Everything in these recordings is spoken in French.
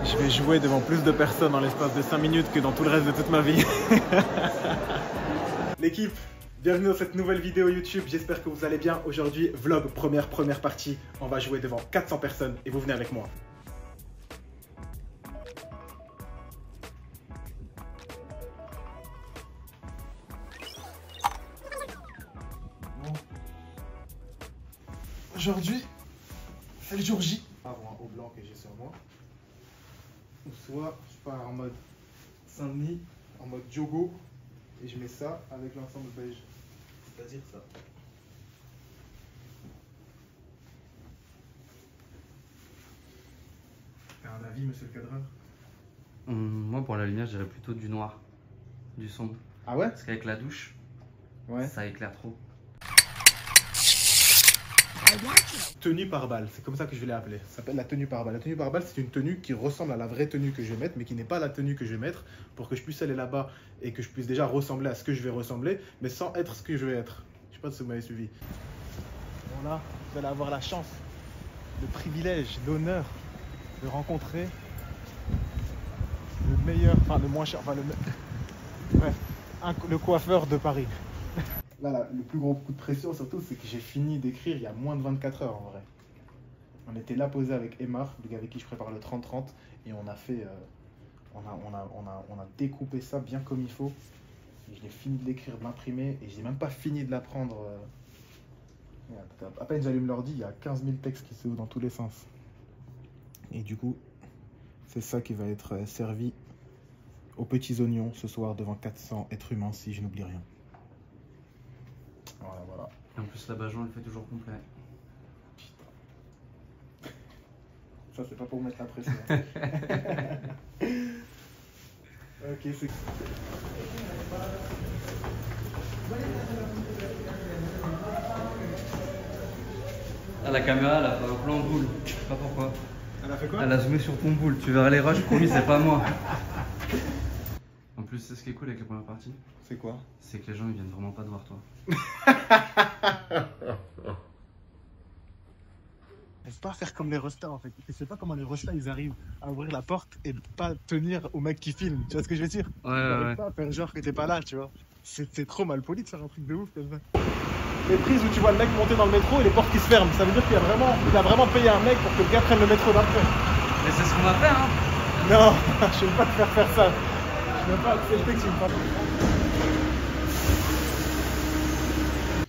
Je vais jouer devant plus de personnes en l'espace de 5 minutes que dans tout le reste de toute ma vie. L'équipe, bienvenue dans cette nouvelle vidéo YouTube, j'espère que vous allez bien. Aujourd'hui, vlog, première partie, on va jouer devant 400 personnes et vous venez avec moi. Aujourd'hui, c'est le jour J. Avoir un haut blanc que j'ai sur moi. Ou soit je pars en mode Saint-Denis, en mode Diogo, et je mets ça avec l'ensemble beige. C'est-à-dire ça. T'as un avis, monsieur le cadreur? Moi, pour la lumière, je dirais plutôt du noir, du sombre. Ah ouais? Parce qu'avec la douche, ouais, ça éclaire trop. Tenue par balle, c'est comme ça que je vais l'appeler. Ça s'appelle la tenue par balle. La tenue par balle, c'est une tenue qui ressemble à la vraie tenue que je vais mettre, mais qui n'est pas la tenue que je vais mettre, pour que je puisse aller là-bas et que je puisse déjà ressembler à ce que je vais ressembler, mais sans être ce que je vais être. Je sais pas si vous m'avez suivi. Bon là, vous allez avoir la chance, le privilège, l'honneur de rencontrer le meilleur, enfin le moins cher, enfin bref, le coiffeur de Paris. Là, le plus gros coup de pression surtout, c'est que j'ai fini d'écrire il y a moins de 24 heures en vrai. On était là posé avec Emar, le gars avec qui je prépare le 30-30, et on a fait, on a découpé ça bien comme il faut. Et je l'ai fini de l'écrire, de l'imprimer, et j'ai même pas fini de l'apprendre. À peine j'allume l'ordi, il y a 15 000 textes qui s'ouvrent dans tous les sens. Et du coup, c'est ça qui va être servi aux petits oignons ce soir devant 400 êtres humains si je n'oublie rien. Voilà. Et en plus, la Bajon, elle fait toujours complet. Putain. Ça, c'est pas pour mettre la pression. Ok, c'est... Ah, la caméra, elle a fait un plan boule. Je sais pas pourquoi. Elle a fait quoi? Elle a zoomé sur ton boule. Tu verras les rushs, promis, c'est pas moi. En plus, c'est ce qui est cool avec la première partie. C'est quoi? C'est que les gens, ils viennent vraiment pas te voir toi. Il faut pas faire comme les rostas en fait. Je sais pas comment les rostas ils arrivent à ouvrir la porte et pas tenir au mec qui filme. Tu vois ce que je veux dire? Ouais. Pas faire genre que t'es pas là, tu vois. C'est trop mal poli de faire un truc de ouf comme ça. Les prises où tu vois le mec monter dans le métro et les portes qui se ferment, ça veut dire qu'il a vraiment payé un mec pour que le gars prenne le métro d'après. Mais c'est ce qu'on va faire, hein. Non, je vais pas te faire ça. Je vais pas accepter que tu me fasses.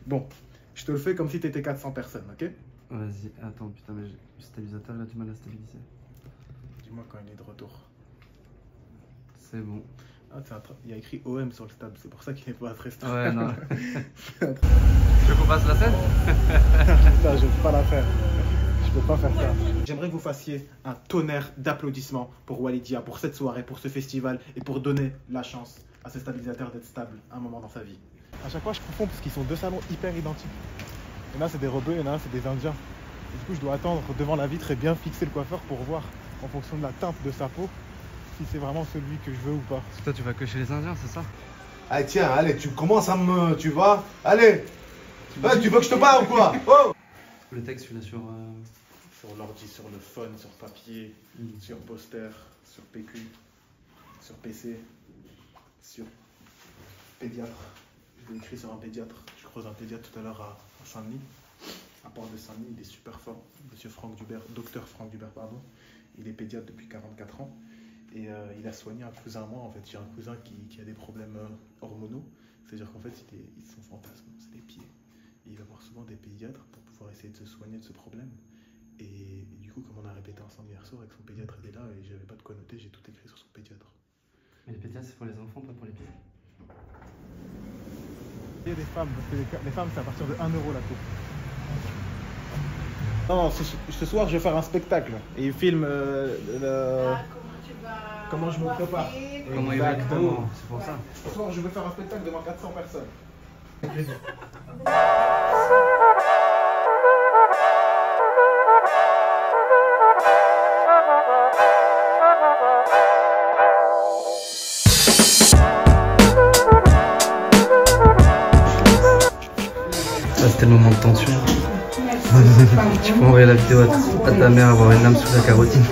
Bon, je te le fais comme si t'étais 400 personnes, ok? Vas-y, attends, putain, mais le stabilisateur, là, du mal à stabiliser. Dis-moi quand il est de retour. C'est bon. Ah, il y a écrit OM sur le stade, c'est pour ça qu'il n'est pas très stable. Ouais, non. Tu veux qu'on passe la scène? Ça, je ne peux pas la faire. Je peux pas faire ça. J'aimerais que vous fassiez un tonnerre d'applaudissements pour Walidia, pour cette soirée, pour ce festival et pour donner la chance à ce stabilisateur d'être stable un moment dans sa vie. À chaque fois, je confonds parce qu'ils sont deux salons hyper identiques. Il y en a, c'est des rebeux, il y en a, c'est des Indiens. Et du coup, je dois attendre devant la vitre et bien fixer le coiffeur pour voir, en fonction de la teinte de sa peau, si c'est vraiment celui que je veux ou pas. Toi, tu vas cocher les Indiens, c'est ça? Allez, tiens, allez, tu commences à me... Tu vois? Allez. Tu veux que je te parle ou quoi? Oh. Le texte, tu l'as sur... Sur l'ordi, sur le phone, sur papier, sur poster, sur PQ, sur PC, sur pédiatre. Je l'ai écrit sur un pédiatre. Je croise un pédiatre tout à l'heure à Saint-Denis, à Port de Saint-Denis. Il est super fort, monsieur Franck Dubert, docteur Franck Dubert, pardon. Il est pédiatre depuis 44 ans et il a soigné un cousin à moi. En fait, j'ai un cousin qui a des problèmes hormonaux. C'est-à-dire qu'en fait, son fantasme, c'est les pieds. Et il va voir souvent des pédiatres pour pouvoir essayer de se soigner de ce problème. Et du coup, comme on a répété ensemble hier soir, avec son pédiatre était là et j'avais pas de quoi noter, j'ai tout écrit sur son pédiatre. Mais les pédiatres, c'est pour les enfants, pas pour les pieds. Il y a des femmes, parce que les femmes, c'est à partir de 1 € la coupe. Non, ce soir, je vais faire un spectacle. Et il filme comment je me prépare. Comment exactement, c'est pour ça. Ce soir, je vais faire un spectacle devant 400 personnes. Avec plaisir. C'était le moment de tension. Tu peux envoyer la vidéo à ta mère avoir une lame sous la carotide.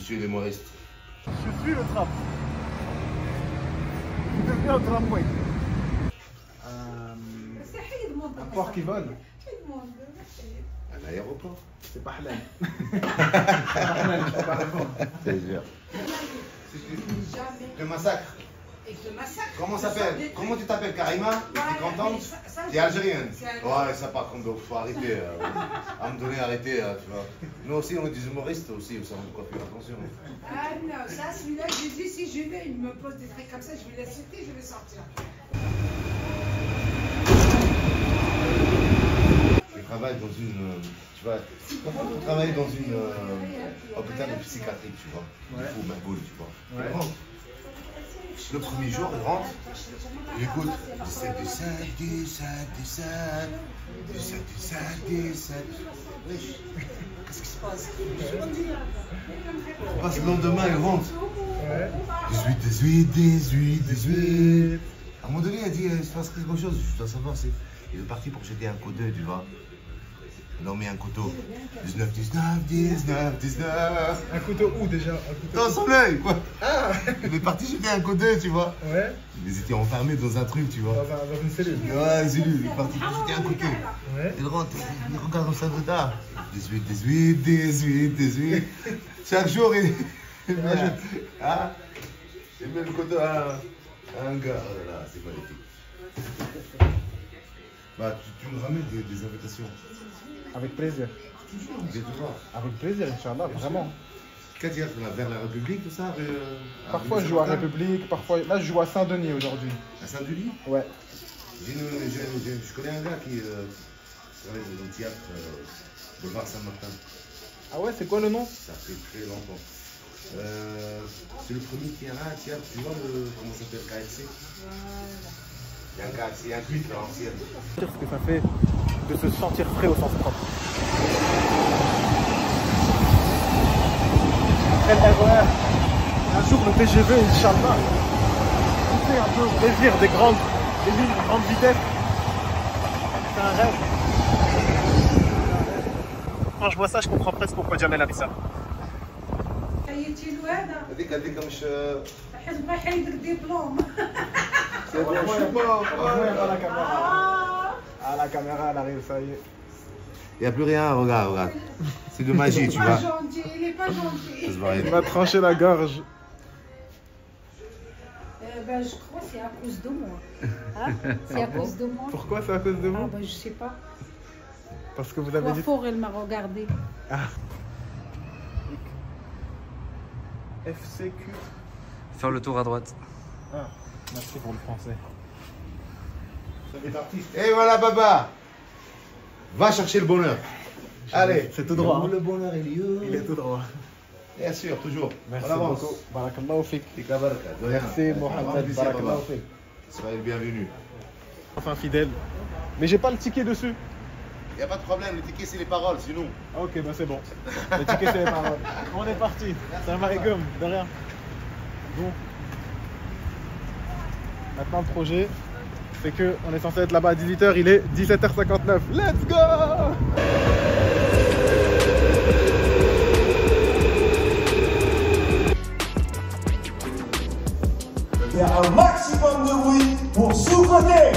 suis l'humoriste. Je suis le trap. Je deviens un tramway. Un porc qui vole. Un aéroport. C'est pas halal. C'est sûr. Le massacre. Comment ça s'appelle? Comment tu t'appelles, Karima? Tu es contente? Tu es algérienne? Ouais, ça par contre, il faut arrêter. À me donner, arrêter, tu vois. Nous aussi, on est des humoristes aussi, ça on doit faire attention. Ah non, ça, celui-là, j'ai dit, si je vais, il me pose des trucs comme ça, je vais la citer, je vais sortir. Je travaille dans une. Tu vois, on travaille dans une hôpital de psychiatrie, tu vois. Du coup, ma boule, tu vois. Ouais. Il rentre. Le premier jour, il rentre, il écoute 17, 17, 17, 17, 17, 17, 17. Wesh, qu'est-ce qui se passe? Il passe le lendemain, il rentre. 18, 18, 18, 18. À un moment donné, il a dit, il se passe quelque chose, je dois savoir. Il est parti pour jeter un coup d'œil, tu vois. Il a mis un couteau. 19, 19, 19, 19. Un couteau où déjà? Dans son œil, quoi. Ah. Il est parti jeter un coup d'œil, tu vois. Ouais. Ils étaient enfermés dans un truc, tu vois. Dans une cellule. Ouais, il est parti jeter un couteau. Ouais. Il rentre, il regarde dans sa data. 18, 18, 18, 18. Chaque jour, il met, hein, il met le couteau à un gars. Oh là là, c'est magnifique. Bah, tu nous ramènes des invitations. Avec plaisir. Toujours, vous êtes toujours. Avec plaisir, Inch'Allah, vraiment. Qu'est-ce qu'il y a vers la République, tout ça Parfois je joue à République, parfois. Là je joue à Saint-Denis aujourd'hui. À Saint-Denis? Ouais. Je connais un gars qui travaille dans le théâtre boulevard Saint-Martin. Ah ouais, c'est quoi le nom? Ça fait très longtemps. C'est le premier qui a un théâtre, tu vois comment ça s'appelle, KFC? Il y a un KFC, il y a un cuite à l'ancienne. Ce que ça fait de se sentir frais au sens propre. Après le RER, un jour le TGV, Inch'Allah, on fait un peu plaisir des lignes de grande vitesse. C'est un rêve. Quand je vois ça, je comprends presque pourquoi Jamel a fait ça. حياتي الوالده هذيك مش حيت بغا يحيدك ديبلوم c'est bon, je sais pas. À la caméra. À la caméra, elle arrive, ça y est. Il n'y a plus rien, regarde. C'est de magie, tu vois. il est pas gentil. Ça se voit. Il m'a tranché la gorge. Ben, je crois que c'est à cause de moi. Hein? C'est à cause de moi. Pourquoi c'est à cause de Ah vous? ben, je sais pas. Parce que vous avez dit... Fort, elle m'a regardé. Ah. FCQ. Faire le tour à droite. Ah, merci pour le français. Et voilà, Baba. Va chercher le bonheur. Allez. C'est tout droit. Le bonheur, Il est tout droit. Bien sûr, toujours. Merci On avance. beaucoup. Barakallahu fik. De rien. Merci Mohamed. Barakallahu fik. Soyez le bienvenu. Enfin fidèle. Mais j'ai pas le ticket dessus. Il n'y a pas de problème, le ticket c'est les paroles, c'est nous. Ok, bah c'est bon. Le ticket c'est les paroles. On est parti. Salam alaikum. De rien. Bon. Maintenant le projet, c'est que on est censé être là-bas à 18h, il est 17h59. Let's go! Faire un maximum de bruit pour sous-côté.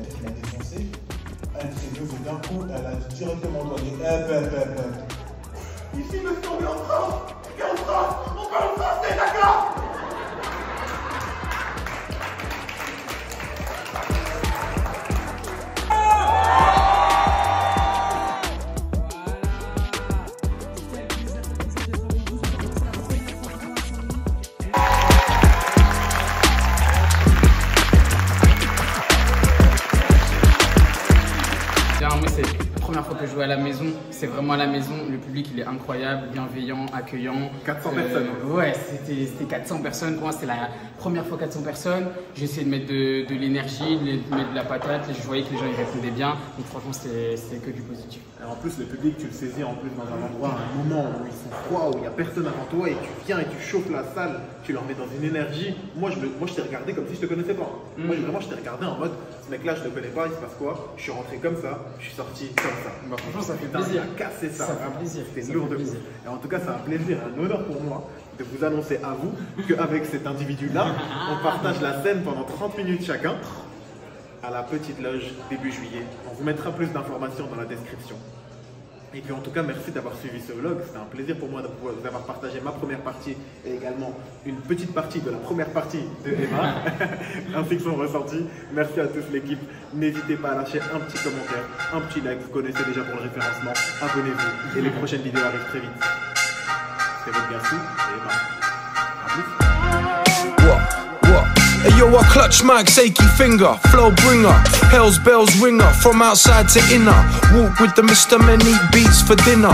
Elle a défoncé, elle s'est levée d'un coup, elle a directement donné. Ici, monsieur, on est en France. Et en France, on parle français, d'accord? bien. Moi, c'est la première fois que je jouais à la maison. C'est vraiment à la maison. Le public, il est incroyable, bienveillant, accueillant. 400 personnes. Ouais, c'était 400 personnes. Pour moi, c'était la première fois 400 personnes. J'ai essayé de mettre de l'énergie, de mettre de la patate. Je voyais que les gens, ils répondaient bien. Donc franchement, c'était que du positif. Alors en plus, le public, tu le saisis en plus dans un endroit, à un moment où ils sont froids, où il n'y a personne avant toi et tu viens et tu chauffes la salle, tu leur mets dans une énergie. Moi, je t'ai regardé comme si je te connaissais pas. Moi, vraiment, je t'ai regardé en mode, ce mec-là, je le connais pas, il se passe quoi? Je suis rentré comme ça, je suis sorti comme ça. Bah, franchement, ça fait Putain, plaisir. il a cassé ça. Ça fait plaisir. C'était lourd de fou. Et en tout cas, c'est un plaisir, un honneur pour moi de vous annoncer à vous qu'avec cet individu-là, on partage la scène pendant 30 minutes chacun à la Petite Loge début juillet. On vous mettra plus d'informations dans la description. Et puis en tout cas, merci d'avoir suivi ce vlog. C'était un plaisir pour moi d'avoir partagé ma première partie et également une petite partie de la première partie de Emma, ainsi que son ressenti. Merci à tous l'équipe. N'hésitez pas à lâcher un petit commentaire, un petit like. Vous connaissez déjà pour le référencement. Abonnez-vous et les prochaines vidéos arrivent très vite. C'était votre Gassou et Emma. À plus. Hey yo, I clutch Mike's achy finger, flow bringer, hell's bells ringer, from outside to inner, walk with the Mr. Many beats for dinner.